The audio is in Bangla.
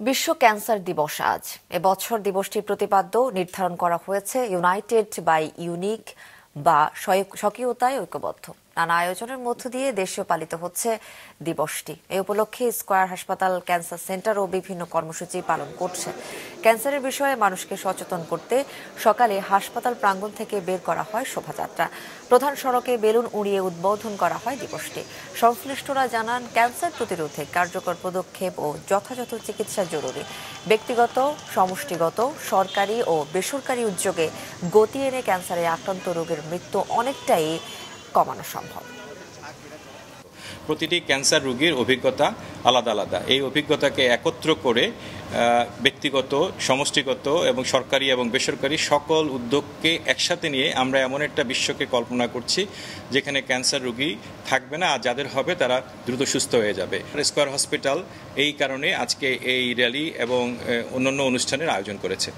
বিশ্ব ক্যান্সার দিবস আজ। এবছর দিবসটির প্রতিপাদ্য নির্ধারণ করা হয়েছে ইউনাইটেড বাই ইউনিক বা স্বকীয়তায় ঐক্যবদ্ধ। নানা আয়োজনের মধ্য দিয়ে দেশেও পালিত হচ্ছে দিবসটি। এই উপলক্ষে স্কয়ার হাসপাতাল ক্যান্সার সেন্টার ও বিভিন্ন কর্মসূচি পালন করছে। ক্যান্সারের বিষয়ে মানুষকে সচেতন করতে সকালে হাসপাতাল প্রাঙ্গণ থেকে বের করা হয় শোভাযাত্রা। প্রধান সড়কে বেলুন উড়িয়ে উদ্বোধন করা হয় দিবসটি। সংশ্লিষ্টরা জানান, ক্যান্সার প্রতিরোধে কার্যকর পদক্ষেপ ও যথাযথ চিকিৎসা জরুরি। ব্যক্তিগত, সমষ্টিগত, সরকারি ও বেসরকারি উদ্যোগে গতি এনে ক্যান্সারে আক্রান্ত রোগীর মৃত্যু অনেকটাই কমানো সম্ভব। প্রতিটি ক্যান্সার রোগীর অভিজ্ঞতা আলাদা আলাদা। এই অভিজ্ঞতাকে একত্র করে ব্যক্তিগত, সমষ্টিগত এবং সরকারি এবং বেসরকারি সকল উদ্যোগকে একসাথে নিয়ে আমরা এমন একটা বিশ্বকে কল্পনা করছি যেখানে ক্যান্সার রোগী থাকবে না, আর যাদের হবে তারা দ্রুত সুস্থ হয়ে যাবে। স্কয়ার হসপিটাল এই কারণে আজকে এই র্যালি এবং অন্যান্য অনুষ্ঠানের আয়োজন করেছে।